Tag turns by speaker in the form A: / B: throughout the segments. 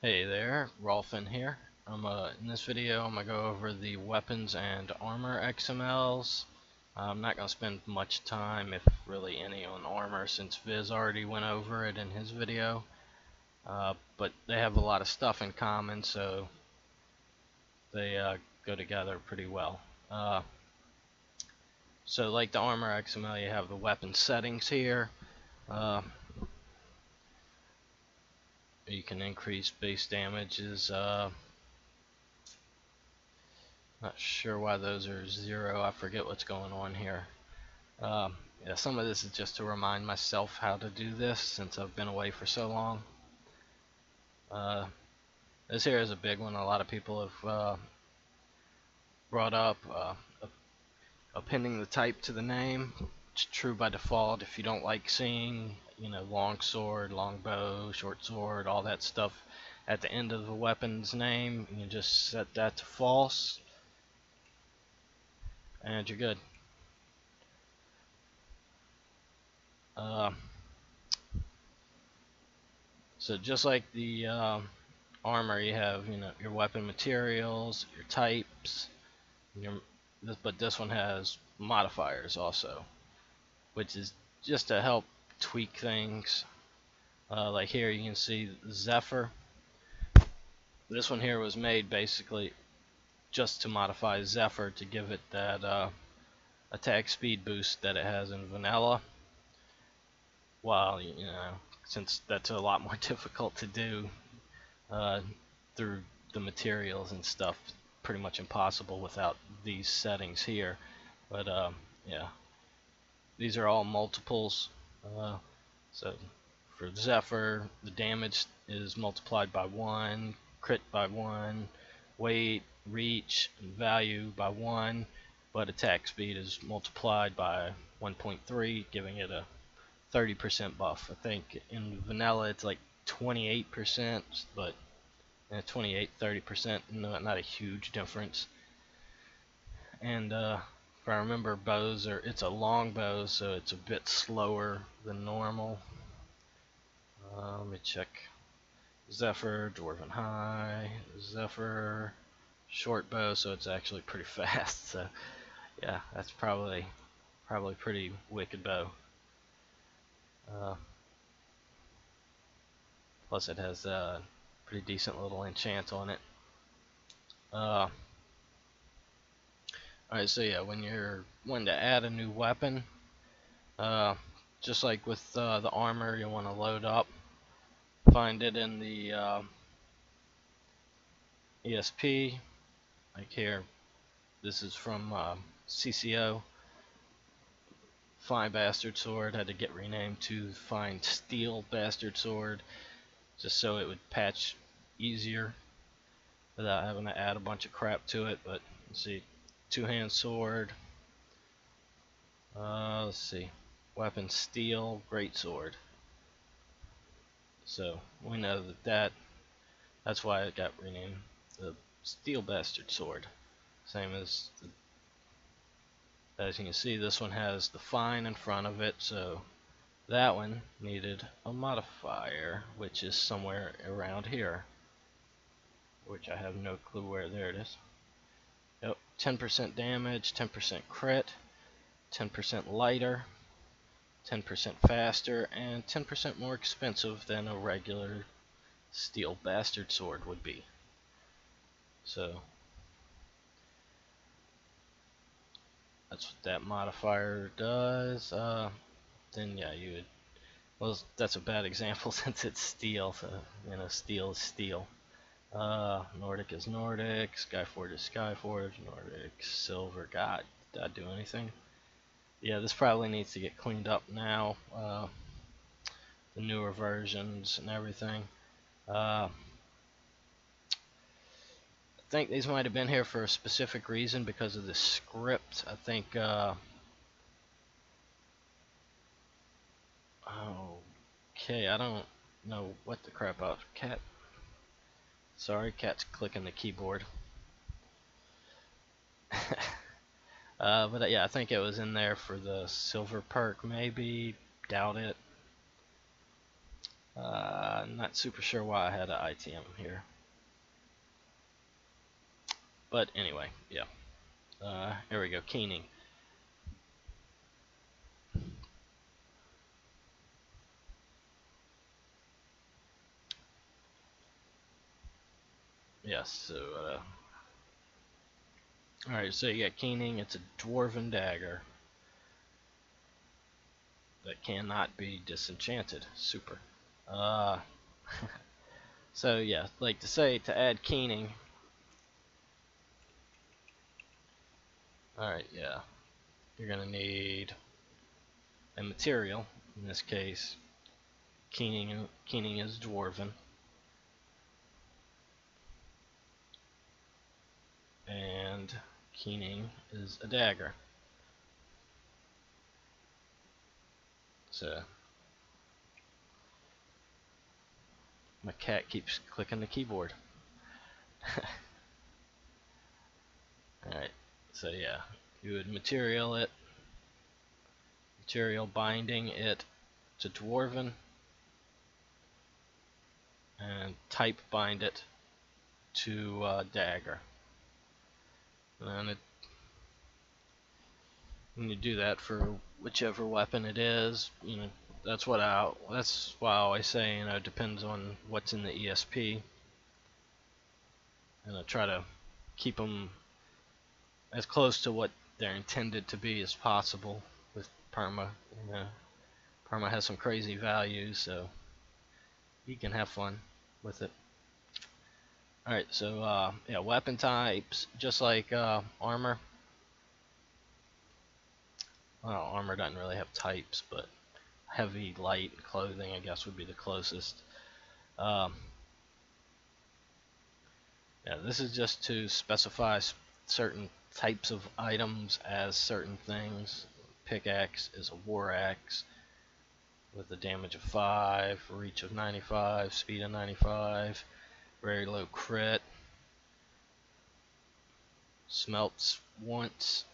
A: Hey there, Rolfin here. In this video, I'm gonna go over the weapons and armor XMLs. I'm not gonna spend much time, if really any, on armor since Viz already went over it in his video. But they have a lot of stuff in common, so they go together pretty well. So like the armor XML, you have the weapon settings here. You can increase base damages. Not sure why those are 0. I forget what's going on here. Yeah, some of this is just to remind myself how to do this since I've been away for so long. This here is a big one. A lot of people have brought up appending the type to the name. It's true by default. If you don't like seeing, long sword, long bow, short sword, all that stuff at the end of the weapon's name, you can just set that to false, and you're good. So just like the armor, you have your weapon materials, your types, but this one has modifiers also, which is just to help tweak things. Like here you can see Zephyr. This one here was made basically just to modify Zephyr to give it that attack speed boost that it has in vanilla. While since that's a lot more difficult to do through the materials and stuff, pretty much impossible without these settings here. But yeah, these are all multiples. So for Zephyr, the damage is multiplied by 1, crit by 1, weight, reach, and value by 1, but attack speed is multiplied by 1.3, giving it a 30% buff. I think in vanilla it's like 28%, but 28, 30%, not a huge difference. And if I remember, it's a long bow, so it's a bit slower than normal. Let me check. Zephyr, Dwarven High, Zephyr, short bow, so it's actually pretty fast. So yeah, that's probably pretty wicked bow. Plus it has a pretty decent little enchant on it. Alright, so yeah, when you're wanting to add a new weapon, just like with the armor, you want to load up, find it in the ESP. Like here, this is from CCO. Fine Bastard Sword had to get renamed to Fine Steel Bastard Sword, just so it would patch easier without having to add a bunch of crap to it. But let's see, two-hand sword. Let's see, weapon steel, great sword. So we know that's why it got renamed the Steel Bastard Sword. Same as as you can see, this one has the fine in front of it, so that one needed a modifier, which is somewhere around here, which I have no clue where. There it is. Yep, 10% damage, 10% crit, 10% lighter, 10% faster, and 10% more expensive than a regular Steel Bastard Sword would be. So that's what that modifier does. Then yeah, you would. Well, that's a bad example since it's steel. So steel is steel. Nordic is Nordic. Skyforge is Skyforge. Nordic silver. God, did I do anything? Yeah, this probably needs to get cleaned up now. The newer versions and everything. I think these might have been here for a specific reason because of the script. I think okay, I don't know what the crap out. Cat. Sorry, cat's clicking the keyboard. But yeah, I think it was in there for the silver perk, maybe. Doubt it. Not super sure why I had an ITM here. But anyway, yeah. Here we go, keening. Yes, so, alright, so you got keening. It's a dwarven dagger that cannot be disenchanted. Super. Uh, so yeah, like to say, to add keening. Alright, yeah. You're gonna need a material. In this case, keening is dwarven. And keening is a dagger. So my cat keeps clicking the keyboard. Alright, so yeah, you would material binding it to dwarven, and type bind it to dagger. And when you do that for whichever weapon it is, that's why I always say, it depends on what's in the ESP, and I try to keep them as close to what they're intended to be as possible with Perma. Perma has some crazy values, so you can have fun with it. Alright, so yeah, weapon types, just like armor. Well, armor doesn't really have types, but heavy, light clothing, I guess, would be the closest. Um, yeah, this is just to specify certain types of items as certain things. Pickaxe is a war axe with a damage of 5, reach of 95, speed of 95, very low crit, smelts once,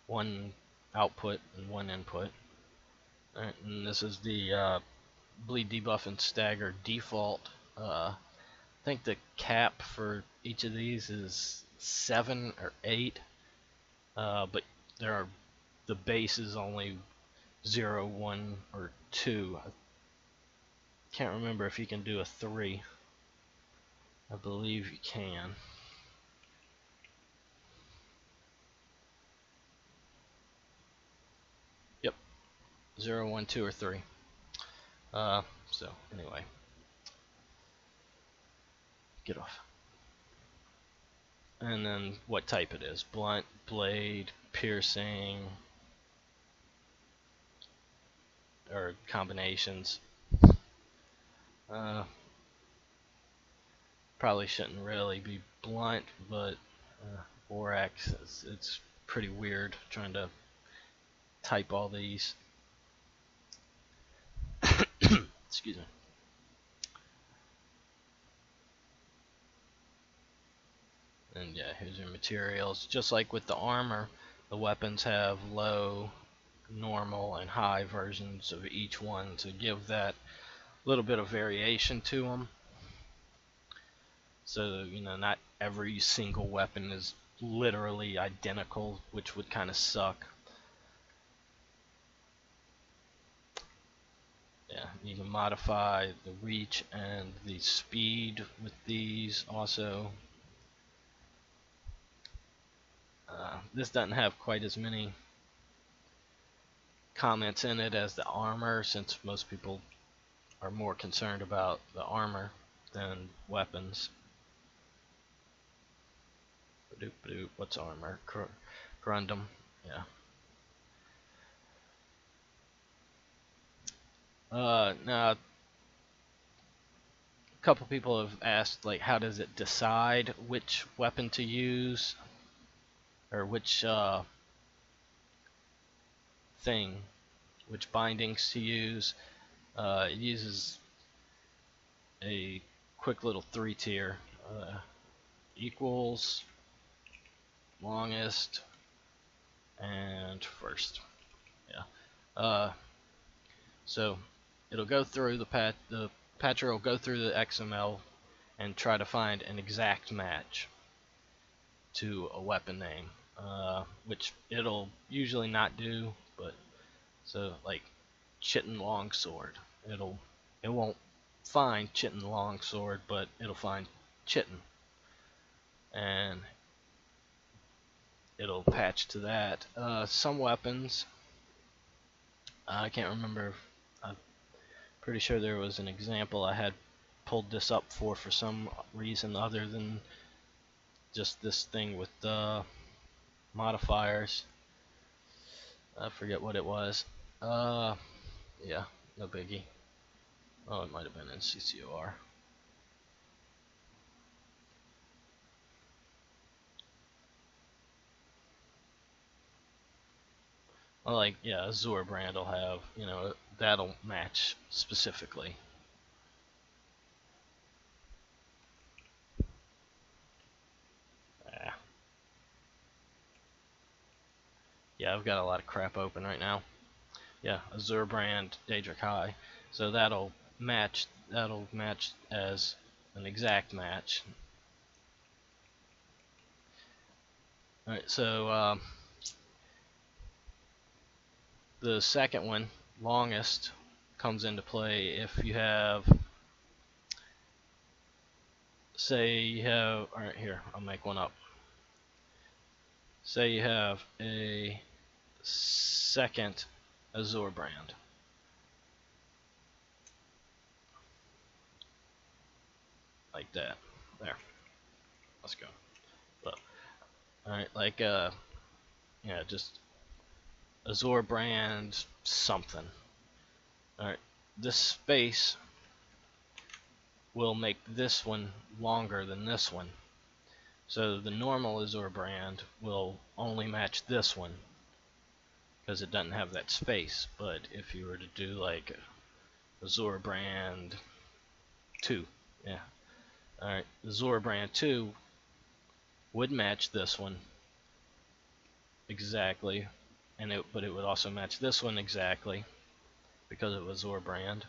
A: 1 output and 1 input. Alright, and this is the bleed, debuff, and stagger default. I think the cap for each of these is 7 or 8, but the base is only 0, 1, or 2. I can't remember if you can do a 3. I believe you can. Yep, 0, 1, 2, or 3. So anyway, get off. And then what type it is: blunt, blade, piercing, or combinations. Probably shouldn't really be blunt, but borax, it's pretty weird trying to type all these. Excuse me. And yeah, here's your materials. Just like with the armor, the weapons have low, normal, and high versions of each one to give that little bit of variation to them. So, not every single weapon is literally identical, which would kind of suck. Yeah, you can modify the reach and the speed with these also. This doesn't have quite as many comments in it as the armor, since most people are more concerned about the armor than weapons. What's armor? Grundum. Yeah. Now, a couple people have asked, like, how does it decide which weapon to use, or which which bindings to use. It uses a quick little 3-tier: equals, longest, and first. Yeah. So it'll go through the patcher will go through the XML and try to find an exact match to a weapon name, which it'll usually not do. But so like Chitin Longsword, it won't find Chitin Longsword, but it'll find Chitin, and it'll patch to that. Some weapons, I can't remember. I'm pretty sure there was an example I had pulled this up for some reason other than just this thing with the modifiers. I forget what it was. Yeah, no biggie. Oh, it might have been in CCOR. Well, like, yeah, Azure brand will have, that'll match specifically. Ah. Yeah, I've got a lot of crap open right now. Yeah, Azure brand Daedric High. So that'll match as an exact match. Alright, so the second one, longest, comes into play if you have, say you have, alright, here, I'll make one up. Say you have a second Azure brand. Like that. There. Let's go. Look. Alright, like, yeah, just Azure brand something. Alright, this space will make this one longer than this one. So the normal Azure brand will only match this one because it doesn't have that space. But if you were to do like Azure brand 2, yeah, alright, Azure brand 2 would match this one exactly, but it would also match this one exactly because it was Azure brand.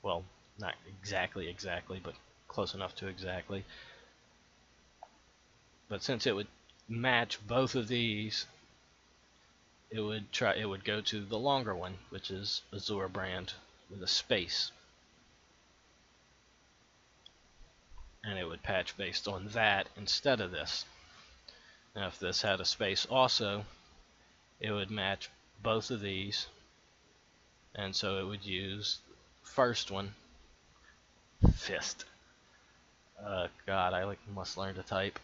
A: Well, not exactly, but close enough to exactly. But since it would match both of these, it would go to the longer one, which is Azure brand with a space, and it would patch based on that instead of this. Now, if this had a space also, it would match both of these, and so it would use first one, fist. God, I must learn to type.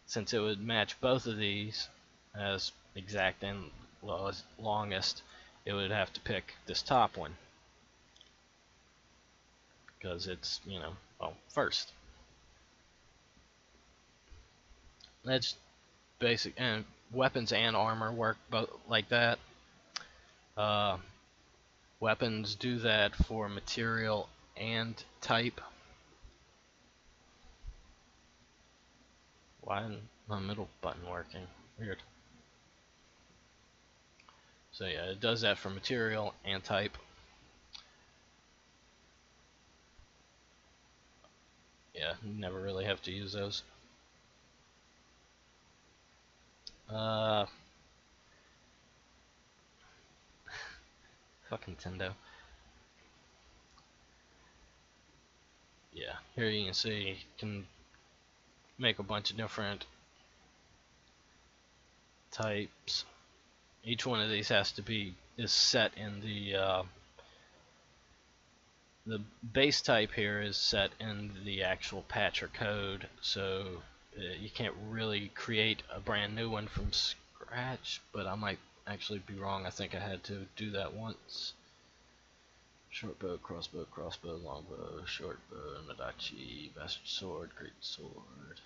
A: Since it would match both of these as exact and, well, as longest, it would have to pick this top one because it's, well, first. That's basic, and weapons and armor work both like that. Weapons do that for material and type. Why isn't my middle button working? Weird. So yeah, it does that for material and type. Yeah, never really have to use those. Fuck Nintendo. Yeah, here you can see you can make a bunch of different types. Each one of these is set in the base type here is set in the actual patcher code, so you can't really create a brand new one from scratch, but I might actually be wrong. I think I had to do that once. Short bow, crossbow, longbow, short bow, Nadachi, bastard sword, great sword,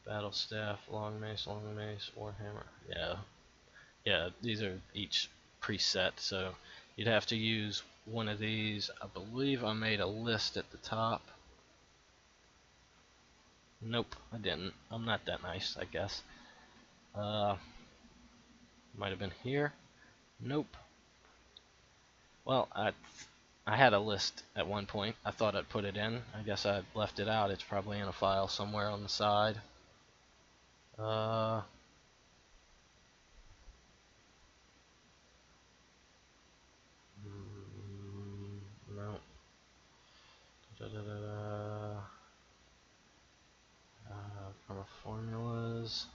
A: battle staff, long mace, warhammer. Yeah, these are each preset, so you'd have to use one of these. I believe I made a list at the top. Nope, I didn't. I'm not that nice, I guess. Might have been here. Nope. Well, I had a list at one point. I thought I'd put it in. I guess I left it out. It's probably in a file somewhere on the side. Uh, no. Da, da, da, da. From formulas.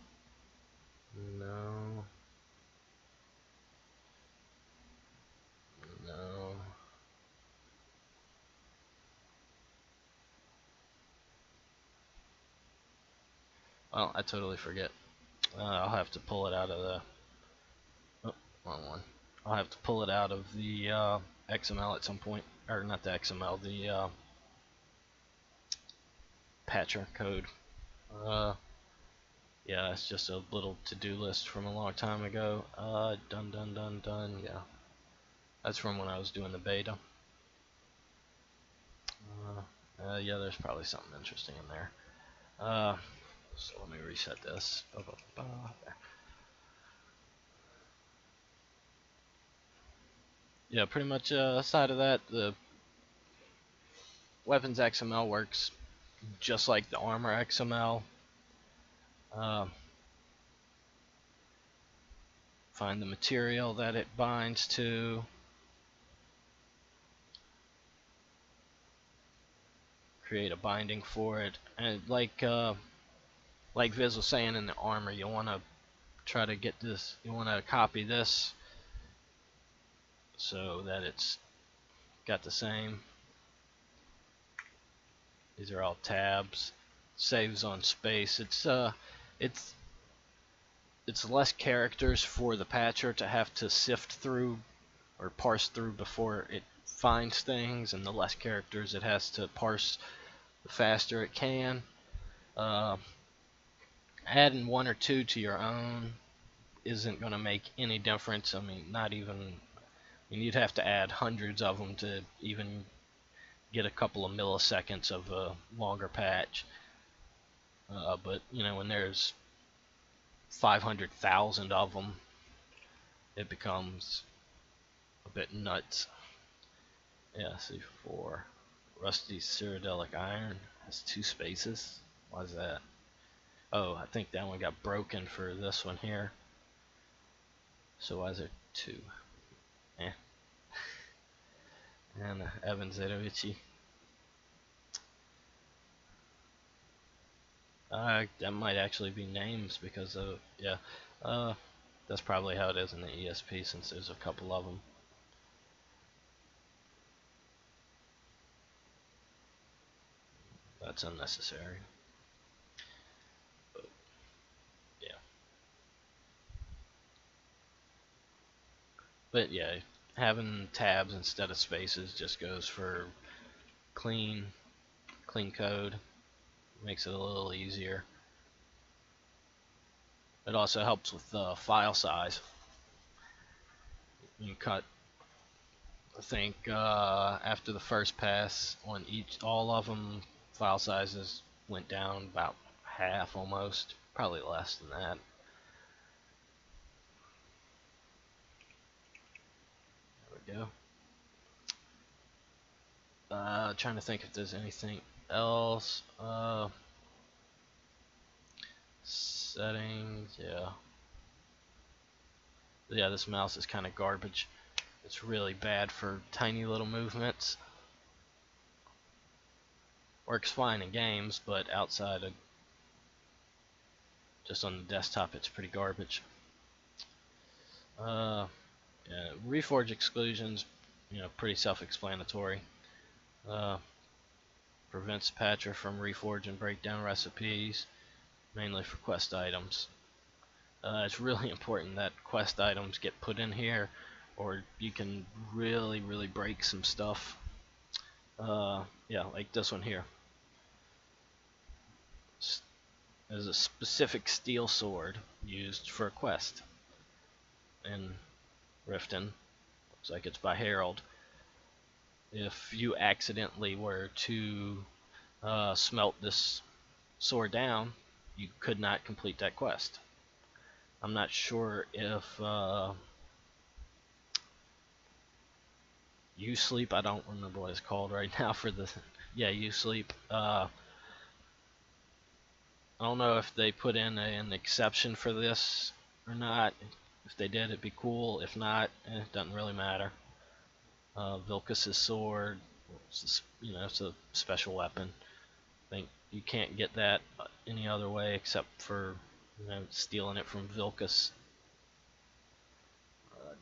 A: No. No. Well, I totally forget. I'll have to pull it out of the. Oh, wrong one. I'll have to pull it out of the XML at some point, or not the XML, the patcher code. Yeah, it's just a little to-do list from a long time ago. Done, done, done, done. Yeah, that's from when I was doing the beta. Yeah, there's probably something interesting in there. So let me reset this. Yeah, pretty much aside of that, the weapons XML works just like the armor XML. Find the material that it binds to. Create a binding for it, and like Viz was saying in the armor, you want to try to get this. You want to copy this so that it's got the same. These are all tabs. Saves on space. It's less characters for the patcher to have to sift through or parse through before it finds things, and the less characters it has to parse, the faster it can. Adding one or two to your own isn't going to make any difference. I mean, not even. I mean, you'd have to add hundreds of them to even get a couple of milliseconds of a longer patch. But you know, when there's 500,000 of them, it becomes a bit nuts. Yeah, C4. Rusty Cyrodiilic Iron has 2 spaces. Why is that? Oh, I think that one got broken for this one here. So why is there 2? Eh. And Evan Zedovici. That might actually be names because of, yeah. That's probably how it is in the ESP since there's a couple of them. That's unnecessary. But, yeah. But yeah, having tabs instead of spaces just goes for clean code. Makes it a little easier. It also helps with file size. You cut, I think, after the first pass on all of them, file sizes went down about half almost, probably less than that. There we go. Trying to think if there's anything else. Settings, yeah. Yeah, this mouse is kind of garbage. It's really bad for tiny little movements. Works fine in games, but outside of just on the desktop, it's pretty garbage. Yeah, Reforge exclusions, you know, pretty self-explanatory. Prevents patcher from reforge and breakdown recipes, mainly for quest items. It's really important that quest items get put in here, or you can really break some stuff. Yeah, like this one here. There's a specific steel sword used for a quest in Riften. Looks like it's by Harold. If you accidentally were to smelt this sword down, you could not complete that quest. I'm not sure if you sleep. I don't remember what it's called right now for the. Yeah, you sleep. I don't know if they put in an exception for this or not. If they did, it'd be cool. If not, it doesn't really matter. Vilcus's sword, it's a special weapon. I think you can't get that any other way except for stealing it from Vilcus.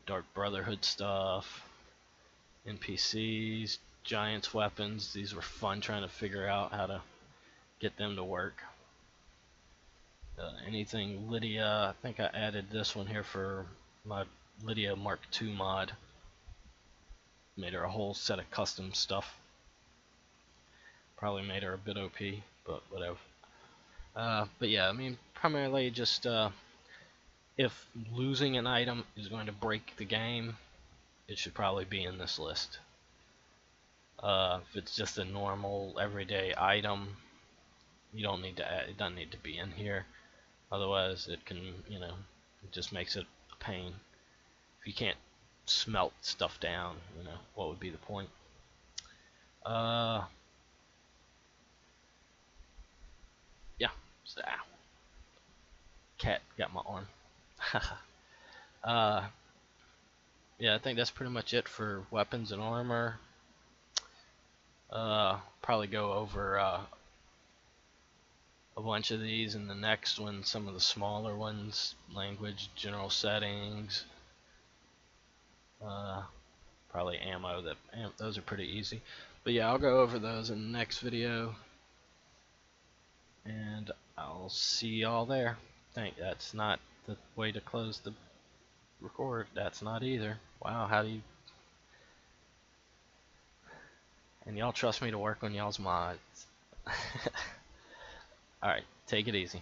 A: Dark Brotherhood stuff, NPCs, Giants weapons. These were fun trying to figure out how to get them to work. Anything Lydia, I think I added this one here for my Lydia Mark II mod. Made her a whole set of custom stuff. Probably made her a bit OP, but whatever. But yeah, I mean, primarily just if losing an item is going to break the game, it should probably be in this list. If it's just a normal everyday item, you don't need to add, it doesn't need to be in here. Otherwise, it can, it just makes it a pain. If you can't smelt stuff down, what would be the point? Yeah. So, cat got my arm. uh, yeah, I think that's pretty much it for weapons and armor. Probably go over a bunch of these in the next one. Some of the smaller ones, language, general settings. Probably ammo. Those are pretty easy. But yeah, I'll go over those in the next video, and I'll see y'all there. That's not the way to close the record. That's not either. Wow, how do you? And y'all trust me to work on y'all's mods. Alright, take it easy.